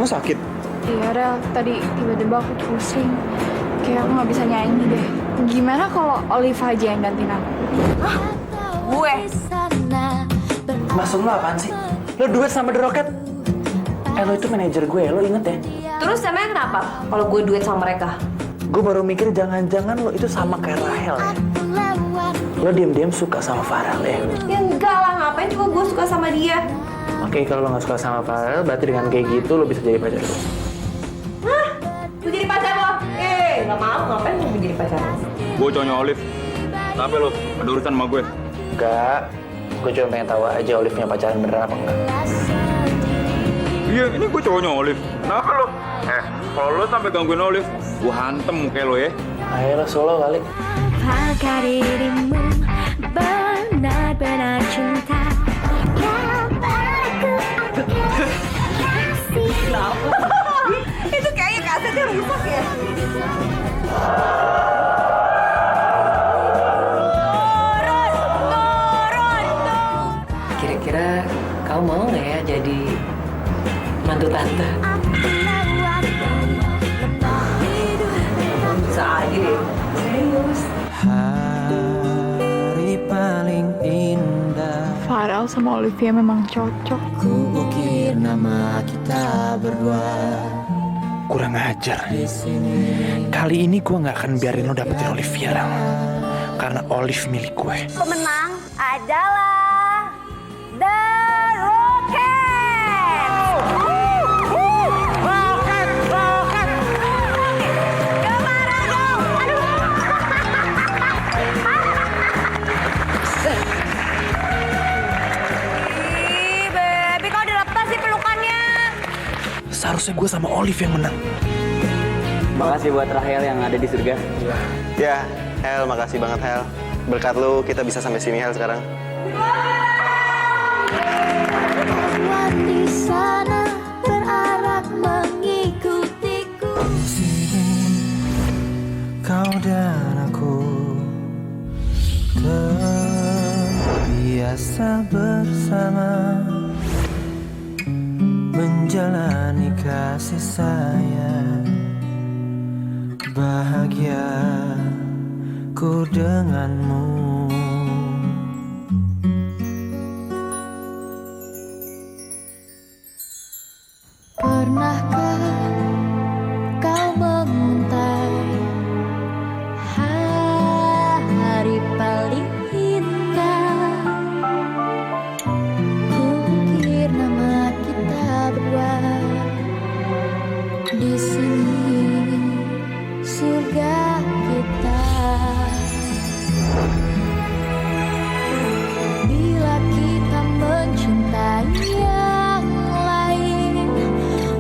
sakit? Iya, Rel. Tadi tiba-tiba aku pusing. Kayak aku nggak bisa nyanyi deh. Gimana kalau Olive aja yang gantiin aku? Hah? Gue? Maksud lo apaan sih? Lo duet sama The Rocket? Lo itu manajer gue, lo inget ya? Terus emangnya kenapa kalau gue duet sama mereka? Gue baru mikir jangan-jangan lo itu sama kayak Rahel ya? Lo diam-diam suka sama Farel ya? Ya enggak lah, ngapain juga gue suka sama dia. Oke, kalau lo gak suka sama Farel, berarti dengan kayak gitu lo bisa jadi pacar lo. Hah? Gue jadi pacar lo? Gak mau, ngapain gue jadi pacar lo? Gue cowoknya Olive. Kenapa lo? Ada urusan sama gue? Enggak, gue cuma pengen tahu aja Olive-nya pacaran beneran apa enggak. Iya, ini gue cowoknya Olive. Kenapa lo? Kalau lo sampai gangguin Olive, gue hantem muka lo ya. Ayo lo solo kali. Apakah dirimu benar-benar cinta yang aku kasih? Itu kayaknya kasetnya rusak ya? Kira-kira kamu mau nggak ya jadi mantu tante? Bisa aja deh. Serius. Hari paling indah, Farel sama Olivia memang cocok. ku ukir nama kita berdua Kurang ajar. di sini. Kali ini gue gak akan biarin lo dapetin Olivia, Rel. Karena Olive milik gue. Pemenang adalah The Rocket. Rocket! Gimana dong? Aduh. Ih, baby, kok dilepas sih pelukannya? Seharusnya gue sama Olive yang menang. Makasih buat Rahel yang ada di surga. Ya, Hel, makasih banget Hel. Berkat lu kita bisa sampai sini Hel sekarang. Buat di sana berarak mengikutiku. Di sini kau dan aku terbiasa bersama menjalani kasih sayang. Bahagia ku denganmu. Pernahkah kau menguntai hari paling indah? Kukir nama kita berdua di sini, surga kita. Bila kita mencintai yang lain,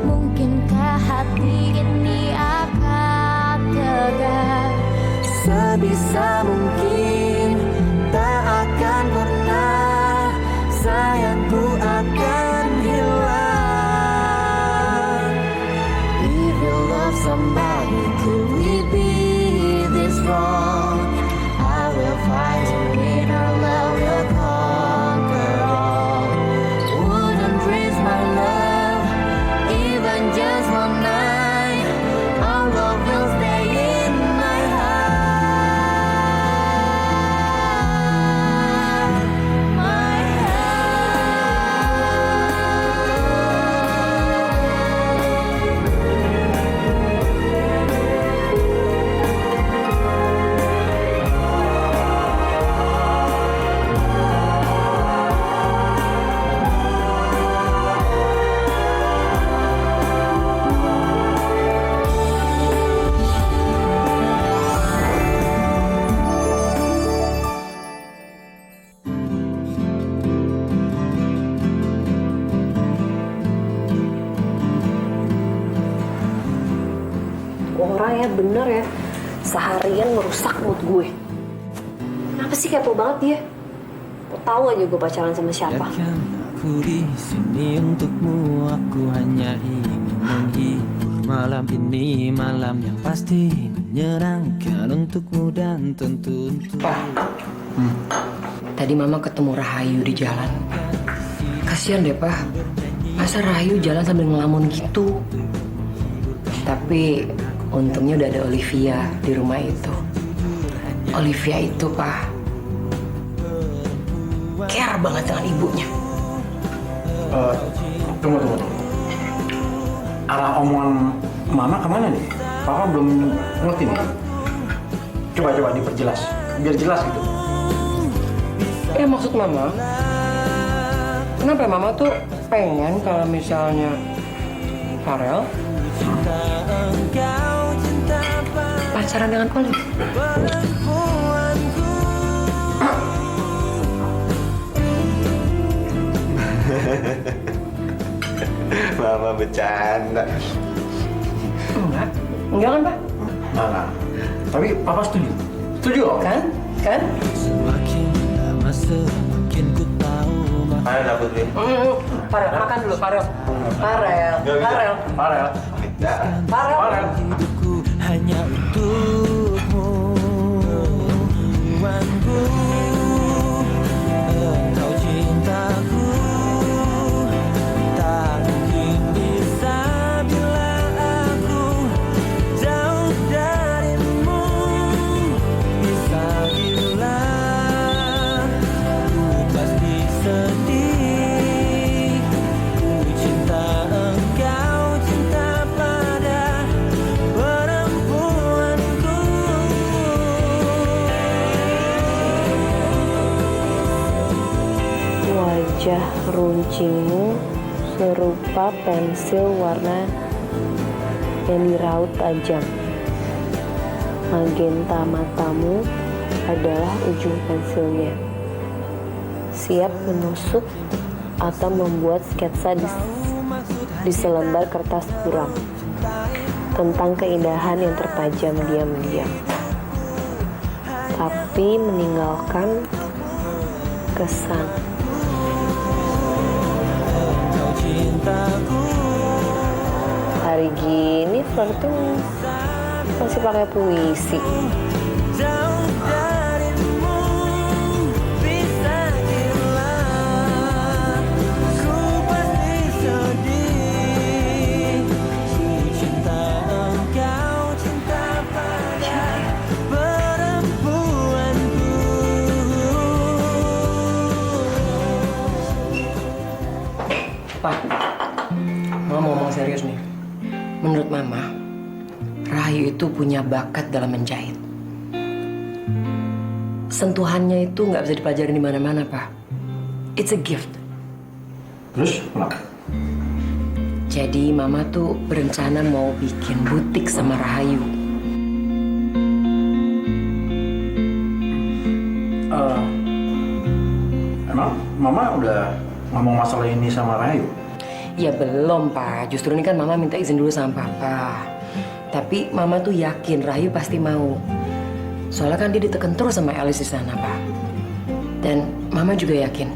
mungkinkah hati ini akan tegar? Sebisa mungkin tak akan pernah sayangku akan hilang. If you love somebody, could we be this wrong? I will fight to win, our love will conquer all. Wouldn't risk my love, even just one night. Our love will stay in my heart, my Orang ya bener ya, seharian merusak mood gue. Kenapa sih kepo banget dia? Kok tahu aja gue pacaran sama siapa? Biarkan aku di sini untukmu, aku hanya ingin menghibur malam ini, malam yang pasti menyenangkan untukmu dan tentu untuk. Tadi Mama ketemu Rahayu di jalan. Kasian deh, Pak. Masa Rahayu jalan sambil ngelamun gitu? Tapi untungnya udah ada Olivia di rumah itu. Olivia itu, Pak, care banget dengan ibunya. Tunggu. Arah omongan Mama kemana nih? Papa belum ngerti nih. Coba diperjelas, biar jelas gitu. Maksud Mama, kenapa Mama tuh pengen kalau misalnya Farel pacaran dengan Olive? Mama bercanda. Enggak kan, Pak? Nah. Tapi Papa setuju. Setuju kok? Kan? Ayo dapet Putri. Farel, makan dulu, Farel. hanya untukmu, Tuhanku. Engkau cintaku, tak mungkin bisa bila aku jauh darimu. Bisa bila ku pasti sedih. Ku cinta engkau, cinta pada perempuanku. Wajah runcingmu serupa pensil warna yang diraut tajam. Magenta matamu adalah ujung pensilnya. Siap menusuk atau membuat sketsa di selembar kertas buram tentang keindahan yang terpajam diam-diam, tapi meninggalkan kesan. Hari gini flirting masih pakai puisi. Jauh darimu, bisa bila ku pasti sedih. Ku cinta engkau, cinta pada perempuanku. Pak, Mama mau ngomong serius nih. Menurut Mama, Rahayu itu punya bakat dalam menjahit. Sentuhannya itu nggak bisa dipelajarin di mana-mana, Pak. It's a gift. Terus kenapa? Jadi Mama tuh berencana mau bikin butik sama Rahayu. Emang Mama udah ngomong masalah ini sama Rahayu? Ya belum, Pak. Justru ini kan Mama minta izin dulu sama Papa. Tapi Mama tuh yakin Rahayu pasti mau. Soalnya kan dia ditekan terus sama Alice di sana, Pak. Dan Mama juga yakin,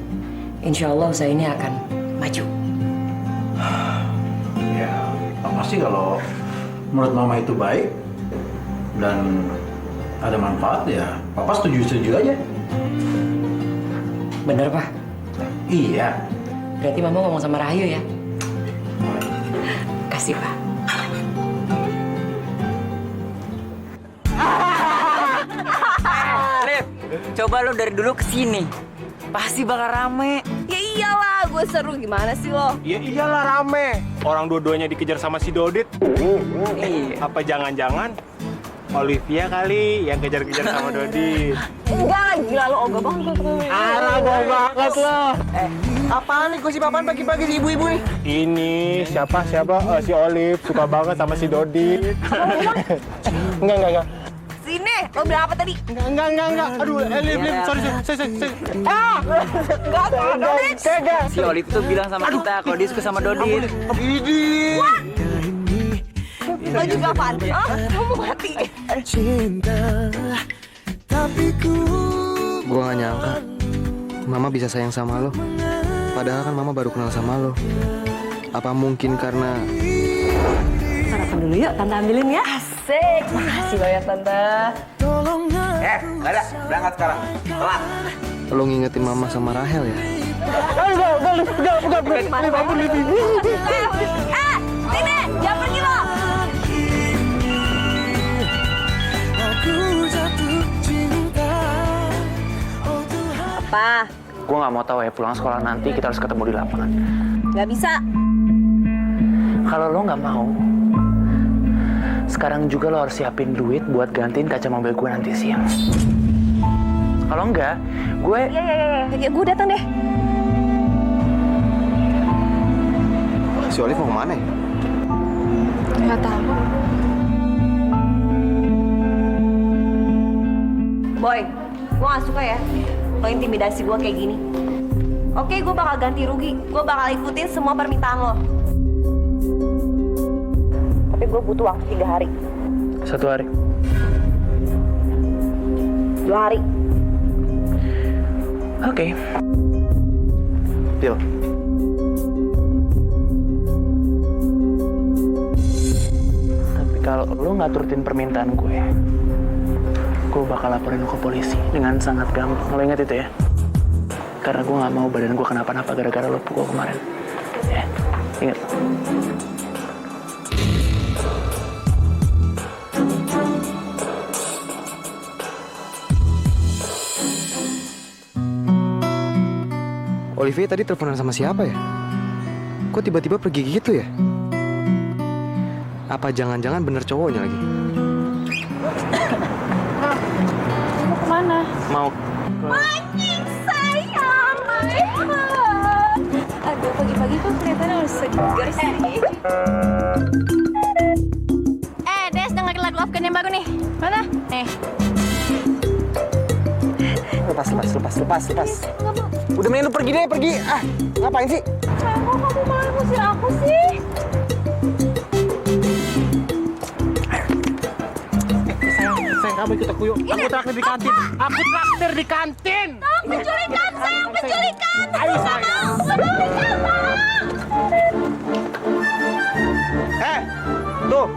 insya Allah usaha ini akan maju. Ya, pasti kalau menurut Mama itu baik dan ada manfaat ya, Papa setuju aja. Bener, Pak? Iya. Berarti Mama ngomong sama Rahayu ya? Kasih, Pak. Liv, coba lo dari dulu ke sini. Pasti bakal rame. Ya iyalah, gue seru gimana sih lo? Ya iyalah rame. Orang dua-duanya dikejar sama si Dodit. Iya. Apa jangan-jangan Olivia kali yang kejar-kejar sama Dodit? Enggak, gila lo ogah banget tuh. Alah, gua banget lo. Apaan nih gosip-apaan pagi-pagi si ibu-ibu nih? Ini siapa? Si Olive suka banget sama si Dodit. Enggak. Sini, lo bilang apa tadi? Enggak. Aduh, Liv, sorry. Enggak. Si Olive tuh bilang sama kita kalau dia suka sama Dodit. Lo juga apaan? Hah? Kamu mati. Gue gak nyangka Mama bisa sayang sama lo. Padahal kan Mama baru kenal sama lo. Apa mungkin karena... Sarapan dulu yuk, Tante ambilin ya. Asik, makasih banyak Tante. Nggak ada, berangkat sekarang. Telat. lo ngingetin Mama sama Rahel ya? Liv, ampun Liv. Sini, jangan pergi lo. Apa? Gue nggak mau tahu ya, pulang sekolah nanti kita harus ketemu di lapangan. Gak bisa. Kalau lo nggak mau, sekarang juga lo harus siapin duit buat gantiin kaca mobil gue nanti siang. Kalau enggak, gue... Iya, gue datang deh. Si Olive mau kemana ya? Nggak tahu. Boy, gue gak suka ya lo intimidasi gue kayak gini. Oke, gue bakal ganti rugi. Gue bakal ikutin semua permintaan lo. Tapi gue butuh waktu 3 hari. 1 hari. 2 hari. Oke. Deal. Tapi kalau lo nggak turutin permintaan gue bakal laporin lo ke polisi dengan sangat gampang. Lo ingat itu ya? Karena gue nggak mau badan gue kenapa-napa gara-gara lo pukul kemarin. Ya, ingat. Olivia tadi teleponan sama siapa ya? Kok tiba-tiba pergi gitu ya? Apa jangan-jangan bener cowoknya lagi? Mau kemana? Mau Mancing sayang, Aduh, pagi-pagi kok kelihatannya harus segar sih. Des, dengerin lagu Afgan yang baru nih. Mana? Nih. Lepas. Udah mending lu pergi deh, pergi. Ah, ngapain sih? Sayang, kok kamu malah ngusir aku sih? Sayang, kamu ikut aku yuk. Aku traktir di kantin. Penculikan, sayang, penculikan. Ayo sayang. Tuh.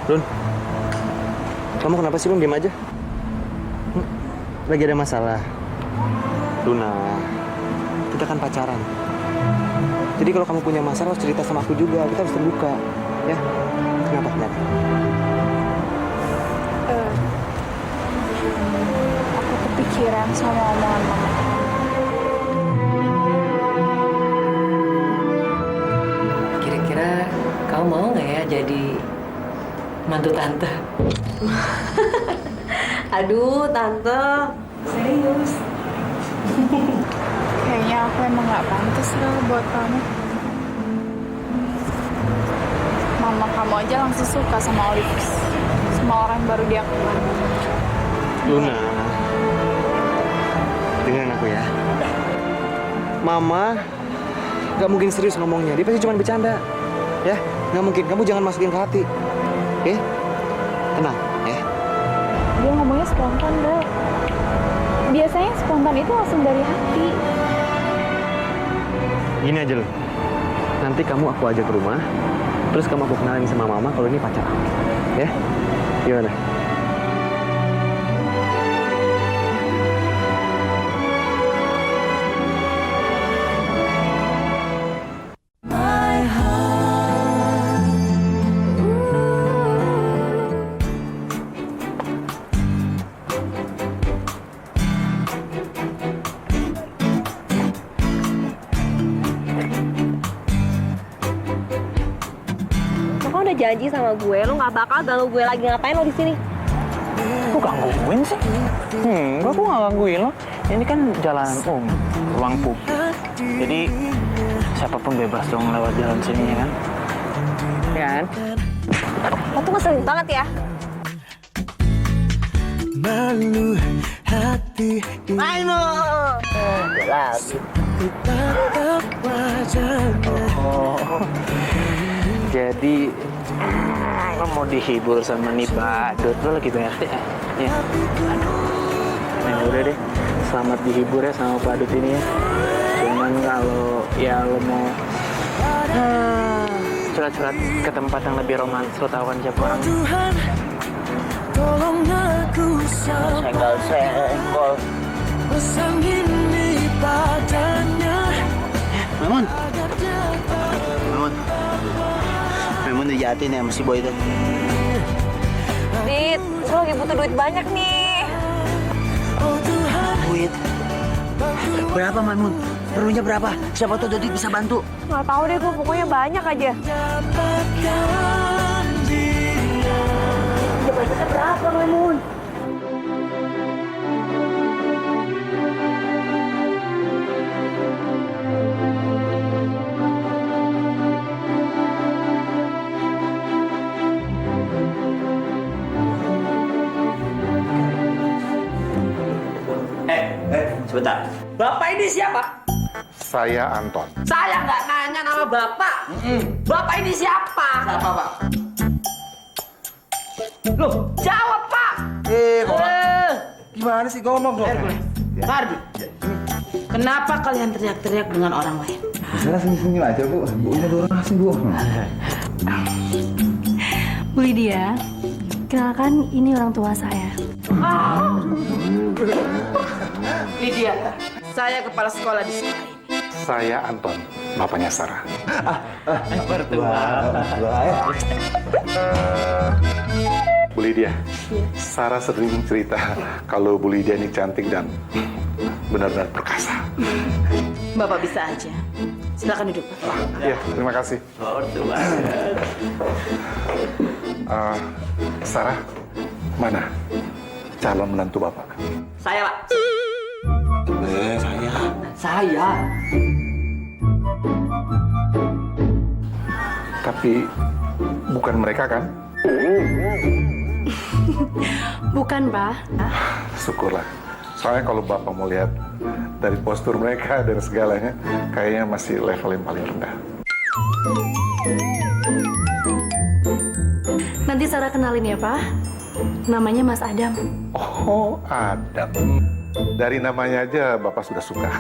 Lun, kamu kenapa sih Lun? Diam aja. Lagi ada masalah. Luna, kita kan pacaran. Jadi kalau kamu punya masalah harus cerita sama aku juga. Kita harus terbuka, ya. Kenapa? Aku kepikiran sama omongan mama. Kira-kira kamu mau nggak ya jadi mantu tante? Aduh, tante. Serius? Kayaknya aku emang nggak pantas loh buat kamu. Mama kamu aja langsung suka sama Olive. Sama orang yang baru dia kenal. Luna, dengerin aku ya. Mama nggak mungkin serius ngomongnya. Dia pasti cuma bercanda. Ya, nggak mungkin. Kamu jangan masukin ke hati. Oke? Tenang, ya. Dia ngomongnya spontan, Dek. Biasanya spontan itu langsung dari hati. Gini aja loh. Nanti kamu aku ajak ke rumah. Terus kamu aku kenalin sama mama kalau ini pacar aku. Ya? Gimana? Janji sama gue, lo nggak bakal ganggu gue lagi. Ngapain lo di sini? Kok gangguin sih? Gue nggak gangguin lo. Ini kan jalanan ruang publik. Jadi siapapun bebas dong lewat jalan sini ya kan? Ya kan? Lo tuh ngeselin banget ya. Malu hati Ayo. Jelas. Jadi lo mau dihibur sama nih badut, lo lagi BRT ya? Ya. Aduh. Nah udah deh, selamat dihibur ya sama badut ini ya. Cuman kalau ya lo mau curhat-curhat ke tempat yang lebih romantis, lo tau kan siapa orang. Senggol. Memon dijahatin ya sama si Boy itu. Dit, gue lagi butuh duit banyak nih. Duit? Berapa, Maimun? Perlunya berapa? Siapa tuh Dodi bisa bantu? Nggak tahu deh, gue pokoknya banyak aja. Budgetnya berapa, Maimun? Sebentar. Bapak ini siapa? Saya Anton. Saya nggak nanya nama bapak. Bapak ini siapa? Siapa, Pak? Loh, jawab Pak. Gimana sih ngomong dong? Fardi, kenapa kalian teriak-teriak dengan orang lain? Salah senyum-senyum aja, Bu. Bu, ini ada orang asing, Bu. Bu Lydia, kenalkan ini orang tua saya. Lydia, saya kepala sekolah di sekolah ini. Saya Anton, bapaknya Sarah. Bu Lydia, Sarah sering cerita kalau Bu Lydia ini cantik dan benar-benar perkasa. Bapak bisa aja. Silakan duduk. Iya, terima kasih. Sarah, mana calon menantu Bapak? Saya Pak. Saya. Saya. Tapi bukan mereka kan? Bukan, Pak. Syukurlah. Soalnya kalau Bapak mau lihat dari postur mereka dan segalanya, kayaknya masih level yang paling rendah. Nanti Sarah kenalin ya, Pak. Namanya Mas Adam. Oh, Adam. Dari namanya aja Bapak sudah suka.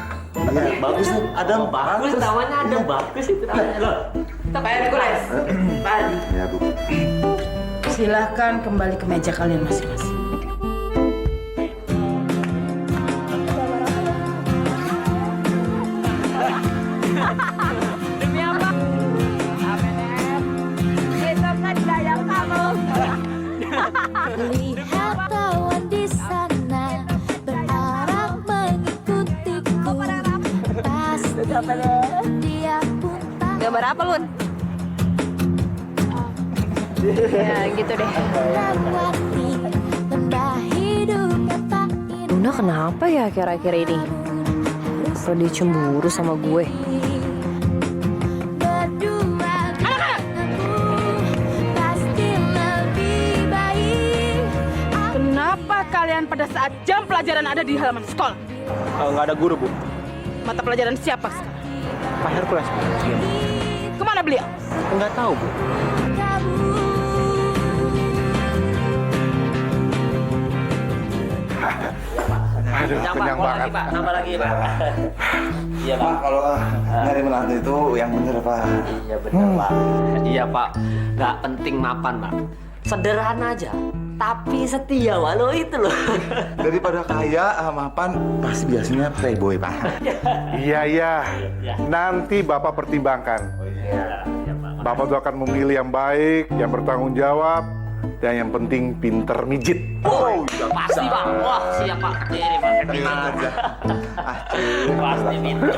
Iya, bagus nih. Adam, Bagus namanya ada bagus itu namanya. Loh. Pak Hercules, Pak Adi, Ya, Bu. silahkan kembali ke meja kalian masing-masing. Demi apa? Besok kan dayang kamu. Lihat tawan di sana berharap mengikutiku. Pasti dia pun tak Gambar apa, Lun? Ya, gitu deh. melewati lembah hidup yang tak indah. Luna kenapa ya akhir-akhir ini? Apa dia cemburu sama gue? Berdua denganmu pasti lebih baik. Kenapa kalian pada saat jam pelajaran ada di halaman sekolah? Nggak ada guru, Bu. Mata pelajaran siapa sekarang? Pak Hercules, Bu. Kemana beliau? Nggak tahu, Bu. Aduh, kenyang banget. Pak, tambah lagi Pak. Iya Pak, kalau nyari menantu itu yang bener, Pak. Iya benar Pak. Iya Pak. Nggak penting mapan Pak. Sederhana aja. Tapi setia walau itu loh. Daripada kaya, mapan, pasti biasanya playboy, Pak. Iya. Nanti Bapak pertimbangkan. Bapak tuh akan memilih yang baik, yang bertanggung jawab, dan yang penting pinter mijit. Oh, pasti Pak. Wah, siap Pak. Ini Pak. Tenang aja. Pasti pinter.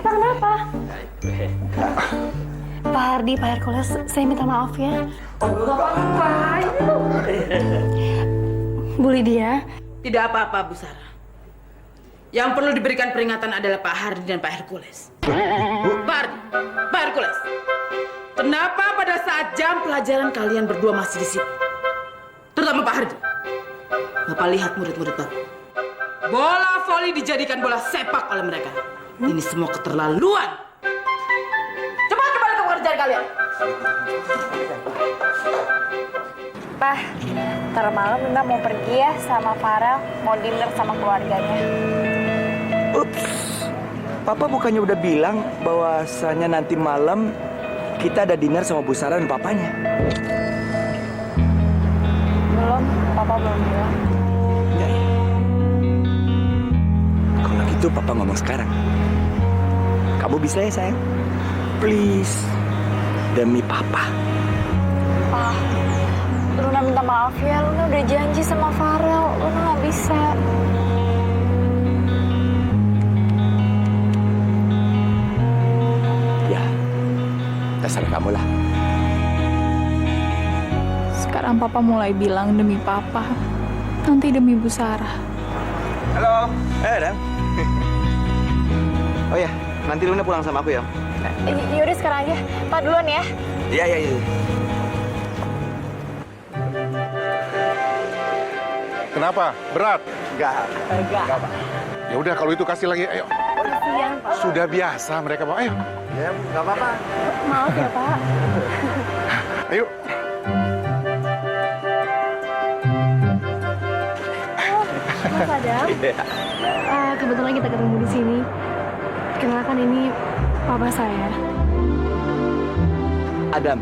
Pak, kenapa? Pak Hardi, Pak Hercules, saya minta maaf ya. Bu Lydia, Tidak apa-apa, Bu Sarah. Yang perlu diberikan peringatan adalah Pak Hardi dan Pak Hercules. Pak Hardi, Pak Hercules. Kenapa pada saat jam pelajaran kalian berdua masih di sini? Terutama Pak Hardi. Bapak lihat murid-murid Bapak. Bola voli dijadikan bola sepak oleh mereka. Ini semua keterlaluan. Cepat kembali ke pekerjaan kalian. Pak, ntar malam Bunda mau pergi ya sama Farel, mau dinner sama keluarganya. Ups. Papa bukannya udah bilang bahwasanya nanti malam kita ada dinner sama Bu Sarah dan papanya. Belum, papa belum bilang. Ya, ya. Kalau gitu papa ngomong sekarang. Kamu bisa ya sayang? Please. Demi papa. Pa, Luna minta maaf ya. Luna udah janji sama Farel. Luna nggak bisa. Ya, terserah kamu lah. Sekarang papa mulai bilang demi papa. Nanti demi Bu Sarah. Halo. Adam. Oh ya, nanti Luna pulang sama aku ya. Yaudah sekarang aja. Pa duluan ya. Iya, iya, iya. Kenapa? Berat? Enggak. Enggak, Pak. Ya udah kalau itu kasih lagi, ayo. Sudah biasa mereka, Pak. Ayo. Ya, enggak apa-apa. Maaf ya, Pak. Ayo. Mas Adam, kebetulan kita ketemu di sini. Kenalkan ini papa saya. Adam.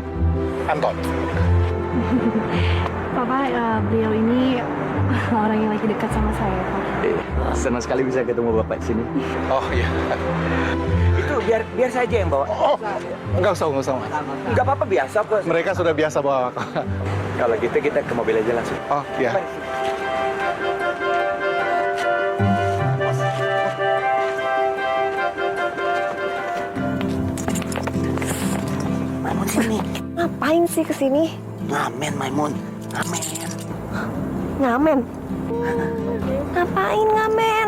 Anton. Papa, beliau ini orang yang lagi dekat sama saya, Pak. Senang sekali bisa ketemu Bapak di sini. Oh iya. Itu biar saja yang bawa. Oh, enggak usah, Mas. Enggak apa-apa, biasa kok. Mereka sudah biasa bawa. Kalau gitu kita ke mobil aja langsung. Oh, iya. Maimun sini. Ngapain sih kesini? Ngamen, Maimun. Ngamen. Ngamen? Ngapain ngamen?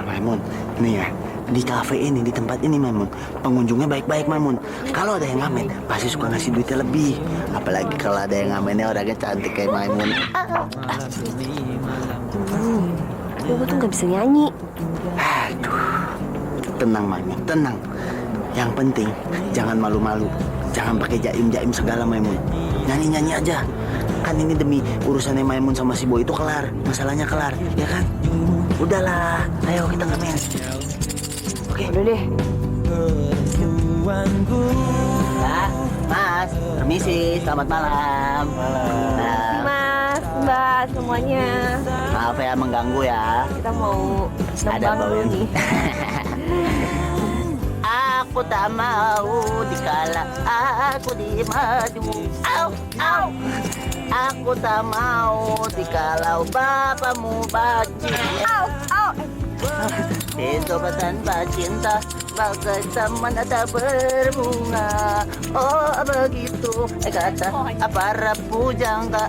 Maimun, ini ya. Di kafe ini, di tempat ini, Maimun, pengunjungnya baik-baik, Maimun. Kalau ada yang ngamen, pasti suka ngasih duitnya lebih. Apalagi kalau ada yang ngamennya orangnya cantik kayak Maimun. Gue tuh nggak bisa nyanyi. Aduh. Tenang, Maimun, tenang. Yang penting, jangan malu-malu. Jangan pakai jaim-jaim segala, Maimun. Nyanyi-nyanyi aja. Kan ini demi urusannya Maimun sama si Boy itu kelar. Masalahnya kelar, ya kan? Udahlah, ayo kita ngamen. Oke. Udah deh. Mbak, Mas, permisi, selamat malam. Malam. Mas, Mbak, semuanya. Maaf ya mengganggu ya. Kita mau Ada nembang dulu bauin. nih. Aku tak mau dikala aku di maju. Au, au. Aku tak mau dikalau bapakmu bajing. Au, au. Itu tanpa cinta bagai taman ada berbunga. Oh begitu kata para pujangga.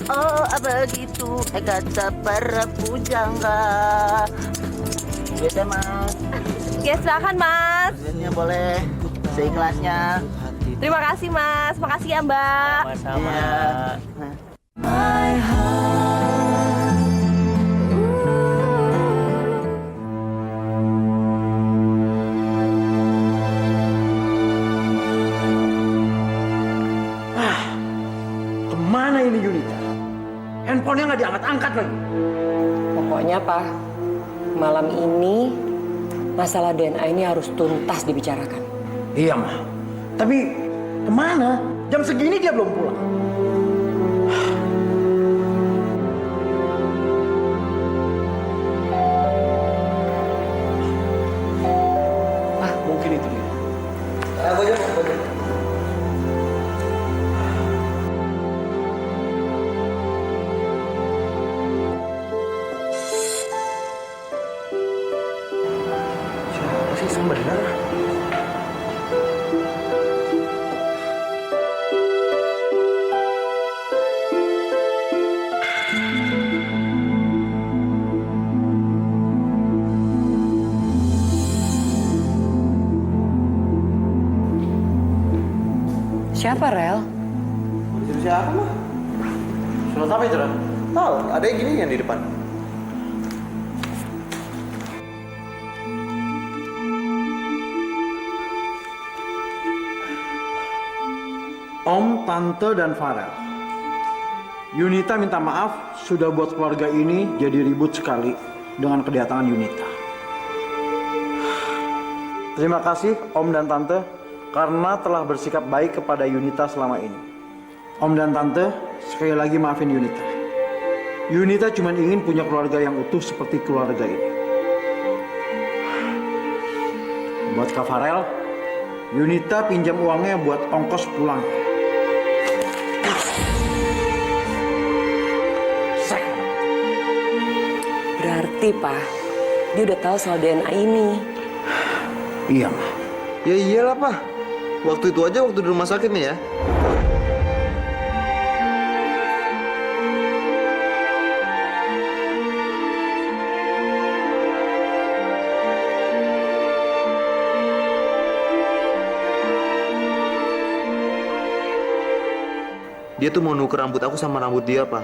Oh begitu kata para pujangga. Bisa Mas. Ya silakan Mas. Duitnya boleh seikhlasnya. Terima kasih Mas. Makasih ya Mbak. Sama-sama. Kemana ini Yunita? Handphonenya nggak diangkat-angkat lagi. Pokoknya, Pak, malam ini masalah DNA ini harus tuntas dibicarakan. Iya, Ma. Tapi kemana? Jam segini dia belum pulang. Mungkin itu dia. Siapa sih sebenarnya? Siapa, Rel? Siapa mah? Surat apa itu, Ran? Tahu, ada yang gini yang di depan. Om, Tante, dan Farel. Yunita minta maaf sudah buat keluarga ini jadi ribut sekali dengan kedatangan Yunita. Terima kasih Om dan Tante karena telah bersikap baik kepada Yunita selama ini. Om dan Tante, sekali lagi maafin Yunita. Yunita cuma ingin punya keluarga yang utuh seperti keluarga ini. Buat Kak Farel, Yunita pinjam uangnya buat ongkos pulang. Berarti, Pak, dia udah tahu soal DNA ini. Iya, Ma. Ya iyalah, Pak. Waktu itu aja waktu di rumah sakit nih ya. Dia tuh mau nuker rambut aku sama rambut dia, Pak.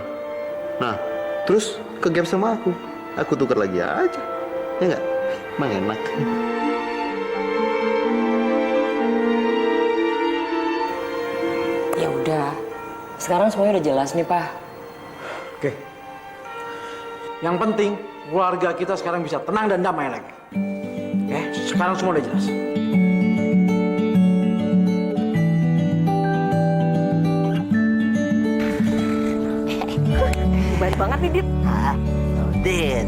Nah, terus ke gap sama aku. Aku tuker lagi aja. Ya nggak? Emang enak. Ya udah, sekarang semuanya udah jelas nih, Pak. Oke. Yang penting, keluarga kita sekarang bisa tenang dan damai lagi. Oke, sekarang semua udah jelas. Baik banget nih, Dit. Din,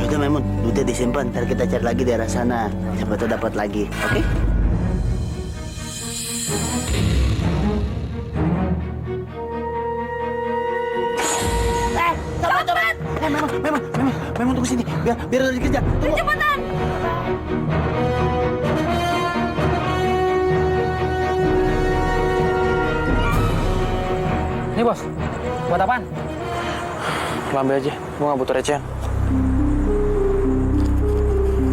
sudah Maimun, duitnya disimpan. Ntar kita cari lagi daerah sana. Siapa tahu dapat lagi, oke? Cepet! Memang tunggu sini. Biar udah dikejar. Tunggu. Cepetan! Nih bos, buat apaan? Lo ambil aja, gue gak butuh recehan.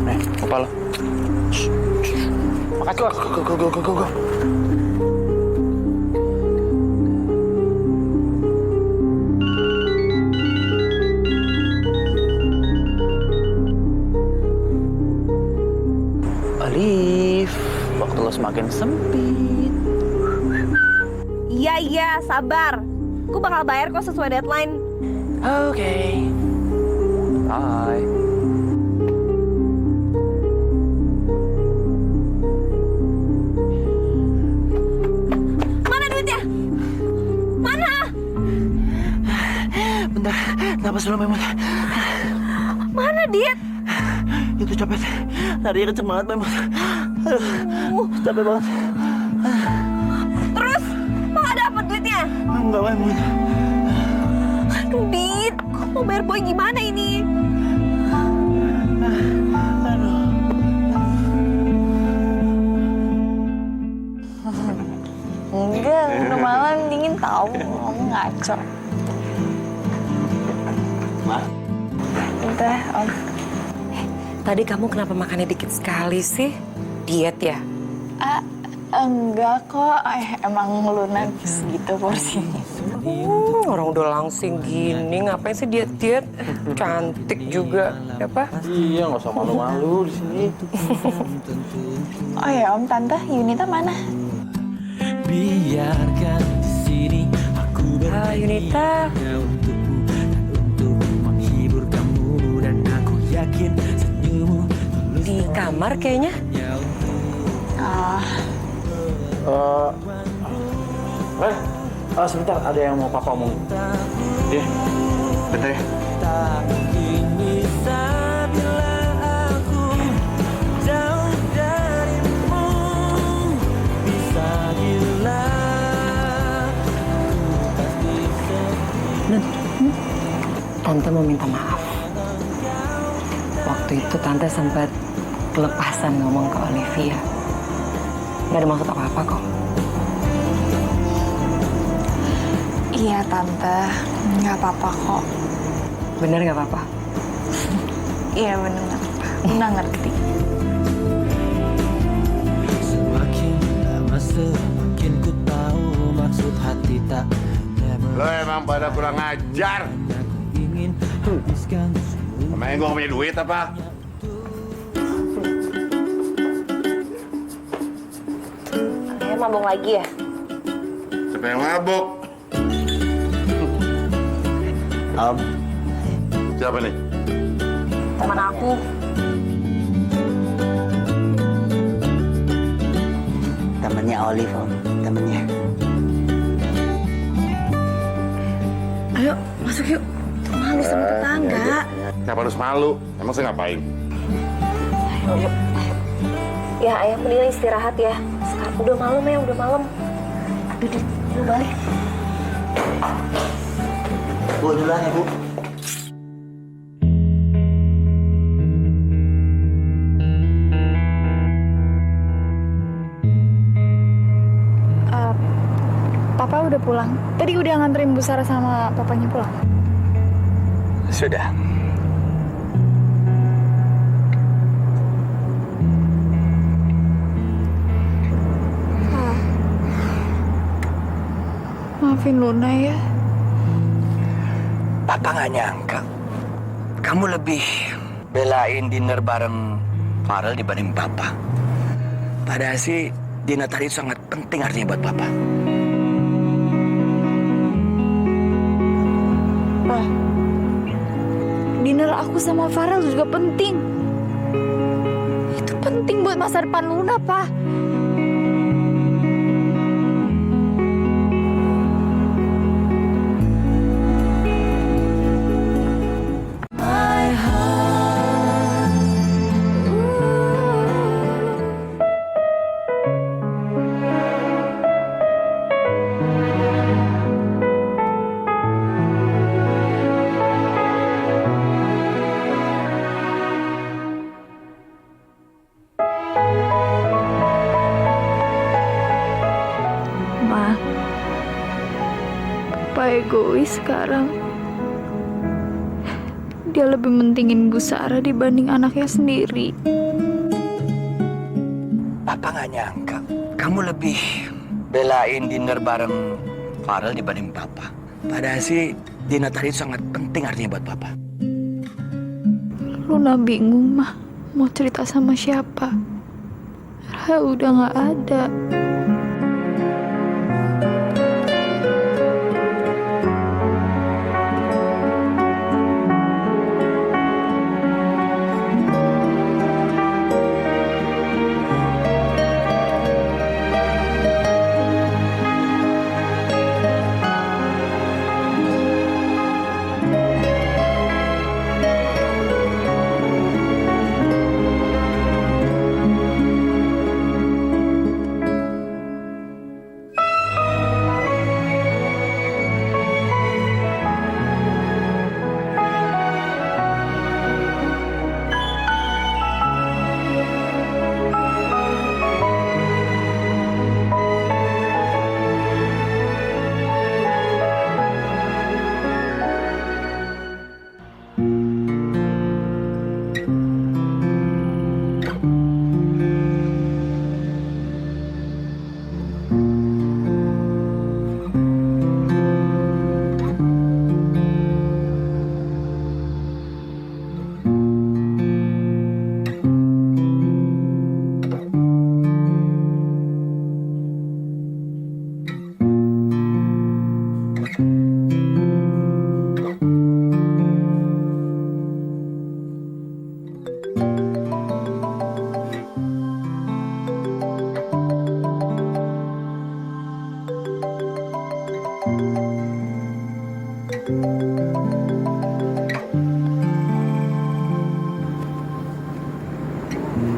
Nih, apa lo? Makasih bos. Go. Alif, waktu lo semakin sempit. Iya, sabar. Gue bakal bayar kok sesuai deadline. Oke. Bye. Mana duitnya? Mana? Bentar, napas dulu Maimun. Mana, Dit? Itu copet. Larinya kenceng banget Maimun. Aduh, capek banget. Terus, lo gak dapet duitnya? Enggak Maimun. Aduh, Dit. Mau bayar boy gimana ini? Enggak, udah malam dingin tahu. Kamu ngaco. Ma? Udah, Om. Tadi kamu kenapa makannya dikit sekali sih? Diet ya? Enggak kok, emang lunak segitu porsinya. Orang udah langsing gini, ngapain sih diet-diet? Cantik juga, ya Pak? Iya, nggak usah malu-malu di sini. Oh ya Om, Tante, Yunita mana? Biarkan di sini aku Yunita. untuk menghibur kamu dan aku yakin senyummu Di kamar kayaknya. Sebentar, ada yang mau Papa omongin. Iya, bentar ya. tak mungkin bisa bila aku jauh darimu bisa gila aku pasti Tante mau minta maaf. Waktu itu Tante sempat kelepasan ngomong ke Olivia. Gak ada maksud apa-apa kok. Iya Tante, nggak apa-apa kok. Bener gak apa-apa? Iya bener nggak apa-apa. Bunda ngerti. semakin lama semakin ku tahu maksud hati tak Lo emang pada kurang ajar. ingin habiskan semua Emangnya gue punya duit apa? Kalian mabok lagi ya? Siapa yang mabuk? Om, Siapa nih? Teman aku. teman Temennya Olive, Om. Temennya. Ayo, masuk yuk. Malu sama tetangga. Kenapa harus malu? Emang saya ngapain? Ayo. Ya, ayah mendingan istirahat ya. Sekarang udah malam ya, udah malam. Aduh, lu balik. Bu, duluan ya, Bu. Papa udah pulang. Tadi udah nganterin Bu Sarah sama papanya pulang. Sudah. Maafin Luna ya. Papa nggak nyangka kamu lebih belain dinner bareng Farel dibanding Papa. Padahal sih dinner tadi sangat penting artinya buat Papa. Pa, dinner aku sama Farel juga penting. Itu penting buat masa depan Luna, Pa. Ma, Papa egois sekarang. Dia lebih mentingin Bu Sarah dibanding anaknya sendiri. Papa nggak nyangka kamu lebih belain dinner bareng Farel dibanding Papa. Padahal sih dinner tadi sangat penting artinya buat Papa. Luna bingung, mah mau cerita sama siapa. Ra udah nggak ada.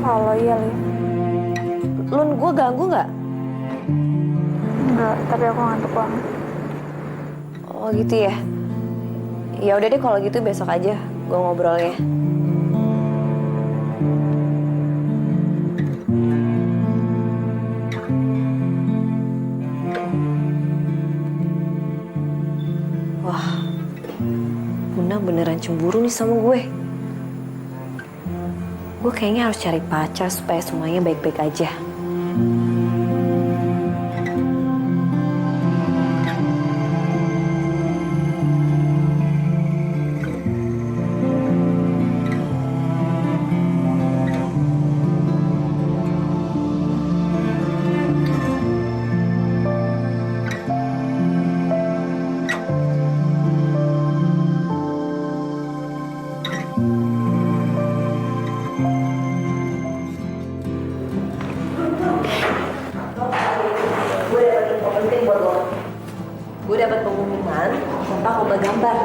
Halo, iya, Liv. Lun, gue ganggu nggak? Enggak, tapi aku ngantuk banget. Oh gitu ya? Ya udah deh kalau gitu besok aja gue ngobrolnya. Wah, Bunda beneran cemburu nih sama gue. Gue kayaknya harus cari pacar supaya semuanya baik-baik aja. gue dapat pengumuman tentang lomba gambar.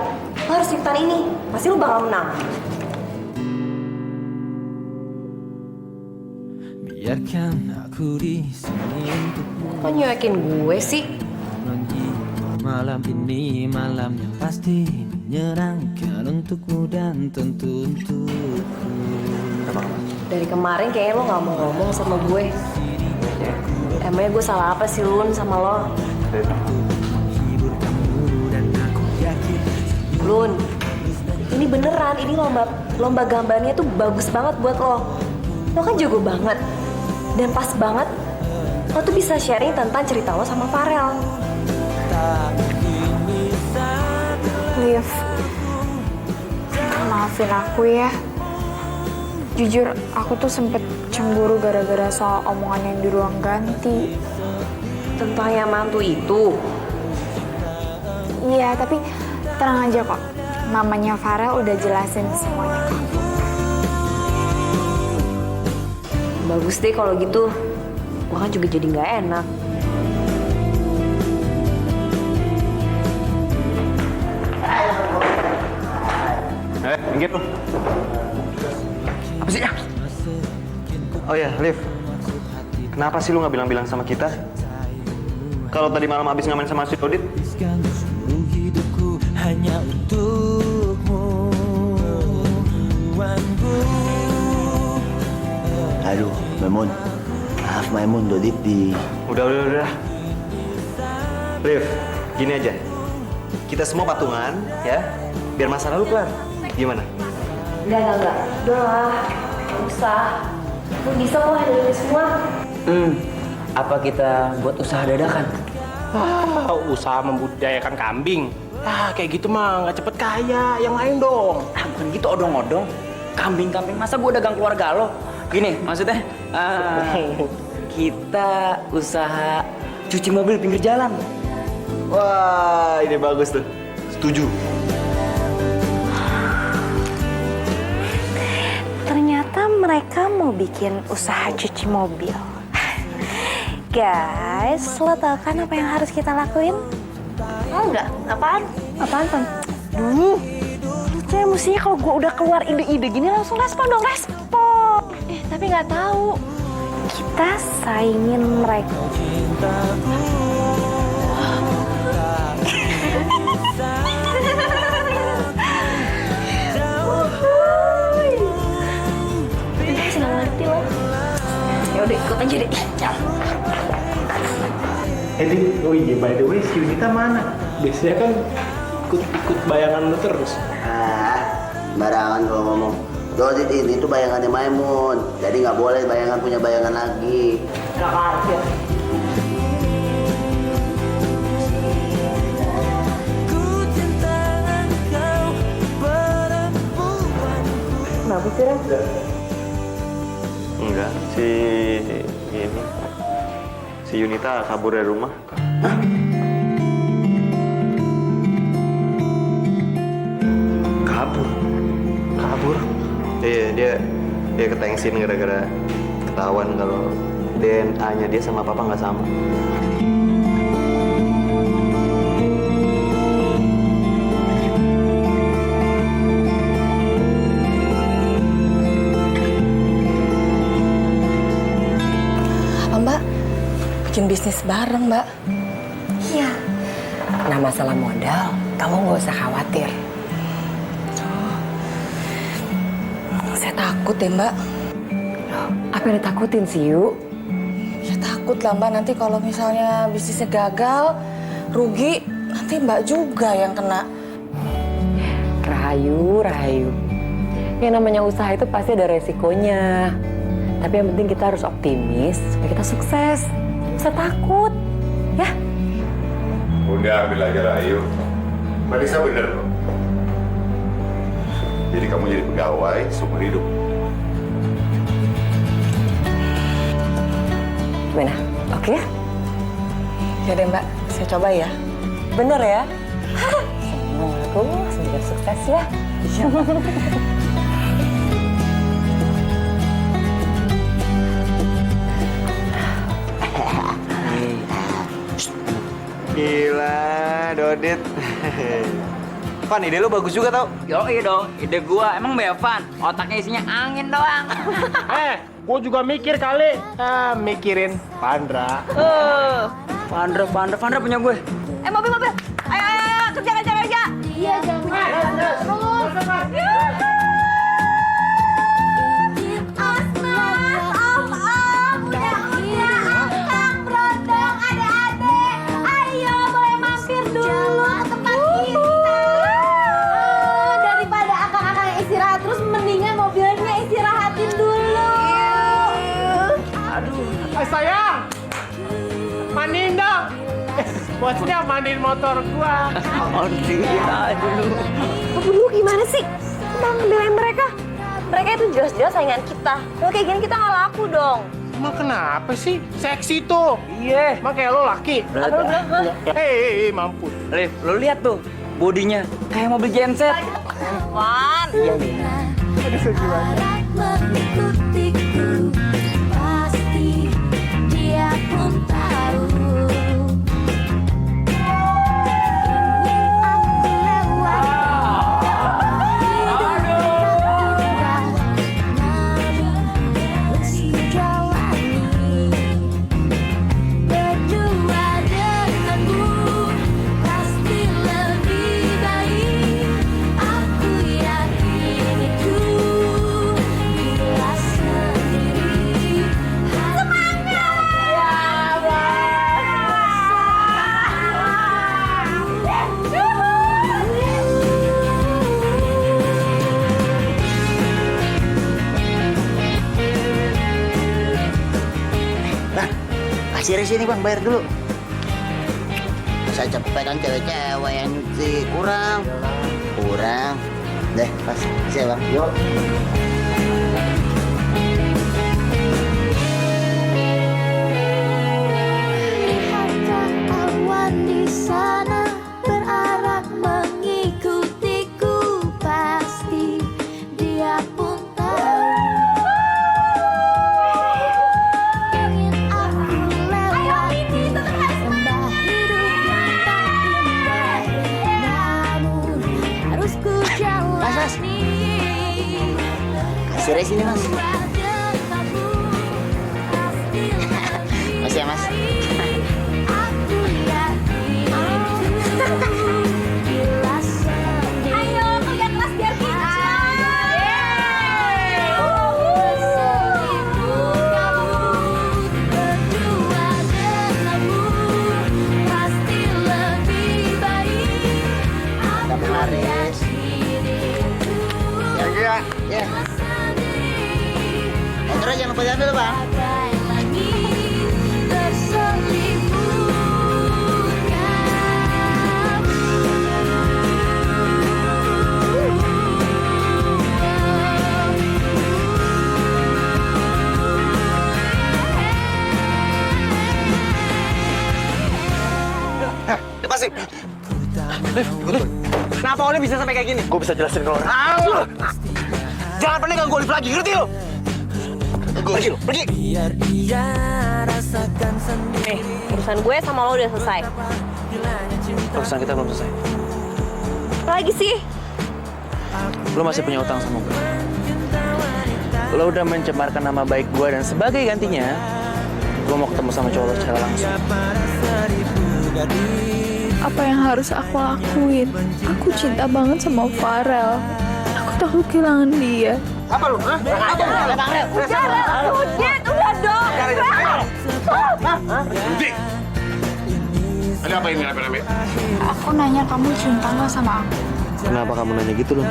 Lo harus ikutan ini, pasti lo bakal menang. Biarkan aku di sini untuk Kok nyuekin gue sih? malam ini, malam yang pasti menyenangkan untukmu dan tentu untukku. Dari kemarin kayaknya lo gak mau ngomong sama gue. Emangnya gue salah apa sih, Lun, sama lo? Lun, ini beneran, ini lomba gambarnya tuh bagus banget buat lo. Lo kan jago banget. Dan pas banget, lo tuh bisa sharing tentang cerita lo sama Farel. Liv, maafin aku ya. Jujur, aku tuh sempet cemburu gara-gara soal omongan yang di ruang ganti. Tentang yang mantu itu? Iya, tapi tenang aja kok. Mamanya Farel udah jelasin semuanya ke aku. Bagus deh kalau gitu. Gue kan juga jadi nggak enak. Minggir lu. Apa sih ya? Oh ya, Liv. Kenapa sih lu nggak bilang-bilang sama kita? Kalau tadi malam habis ngamen sama si Dodit? Hidupku hanya untukmu. Aduh, Maimun. Maaf Maimun, Dodit di... Udah. Liv, gini aja. Kita semua patungan, ya. Biar masalah lu kelar. Gimana? Enggak. Udah lah. Gak usah. Lu bisa kok handle ini semua. Apa kita buat usaha dadakan? Usaha membudidayakan kambing. Kayak gitu mah nggak cepet kaya. Yang lain dong. Bukan gitu odong-odong. Kambing-kambing, masa gue dagang keluarga lo? Gini, maksudnya kita usaha cuci mobil pinggir jalan. Wah, ini bagus tuh. Setuju. Ternyata mereka mau bikin usaha cuci mobil. Guys, lo tau kan apa yang harus kita lakuin? Tau nggak? Apaan? Apaan? Cewek mestinya kalau gue udah keluar ide-ide gini langsung respon dong, respon. Tapi nggak tahu. Kita saingin mereka. Senang ngerti lo. Ya udah ikut aja deh. Oh iya, by the way, si Yunita mana? Biasanya kan ikut bayangan lu terus. Barangan kalau ngomong. Dodit ini tuh bayangannya Maimun. Jadi nggak boleh bayangan punya bayangan lagi. Gak parkir. Kenapa sih, Ren? Enggak, si Yunita kabur dari rumah. Kabur? Iya, dia ketengsin gara-gara ketahuan kalau DNA-nya dia sama papa nggak sama. Mbak, bikin bisnis bareng, Mbak. Iya. Nah, masalah modal, kamu nggak usah khawatir. Saya takut ya, Mbak. Apa yang ditakutin sih, Yu? Ya takut lah, Mbak. Nanti kalau misalnya bisnisnya gagal, rugi, nanti Mbak juga yang kena. Rahayu. Yang namanya usaha itu pasti ada resikonya. Tapi yang penting kita harus optimis supaya kita sukses. Nggak usah takut, ya. Udah, ambil aja Rahayu. Mbak Lisa bener loh. Jadi kamu jadi pegawai seumur hidup. Gimana? Oke ya? Ya deh Mbak, saya coba ya. Bener ya? Senang aku, semoga sukses ya. Gila, Dodit. Van, ide lu bagus juga tau. Yoi dong, ide gua. Emang Bevan, otaknya isinya angin doang. Gua juga mikir kali. Mikirin Pandra. Vandra punya gue. Mobil. Ayo, kerja. Iya, jangan. Sayang, mandiin dong. Bosnya mandiin motor gua. Lu gimana sih? Bang, belain mereka. Mereka itu jelas-jelas saingan kita. Kalau kayak gini kita nggak laku dong. Emang kenapa sih? Seksi tuh. Iya. Emang kayak lo laki. Apa lu bilang? Hei, mampus. Liv, lo lihat tuh, bodinya kayak mobil genset. Wan. Aduh, sedih banget. Mengikutiku, pasti dia pun tahu. Kasir sini bang, bayar dulu. Saya capek kan cewek-cewek yang nyuci kurang. Deh, pas saya bang. Yuk. Lihatkan awan di sana berarak mengikutiku, pasti dia pun tahu. Ingin aku lewati lembah hidup yang tak indah, namun harus ku jalani. Kasirnya sini mas. Masih ya mas. Ayo kerja keras biar kita. Berdua denganmu pasti lebih baik. Kamu Haris. Ya. Motornya jangan lupa diambil bang. Lepasin. Liv. Kenapa Olive bisa sampai kayak gini? Gue bisa jelasin ke lo. Jangan pernah ganggu Olive lagi, ngerti lo? Pergi. Nih, urusan gue sama lo udah selesai. Urusan kita belum selesai. Apa lagi sih? Lo masih punya utang sama gue. Lo udah mencemarkan nama baik gue dan sebagai gantinya, gue mau ketemu sama cowok lo secara langsung. Apa yang harus aku lakuin? Aku cinta banget sama Farel. Aku takut kehilangan dia. Apa lu? Hah? Udah dong. Rudi! Ada apa ini rame-rame? Aku nanya kamu cinta nggak sama aku? Kenapa kamu nanya gitu lo?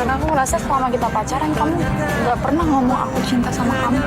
Karena aku ngerasa selama kita pacaran kamu nggak pernah ngomong aku cinta sama kamu.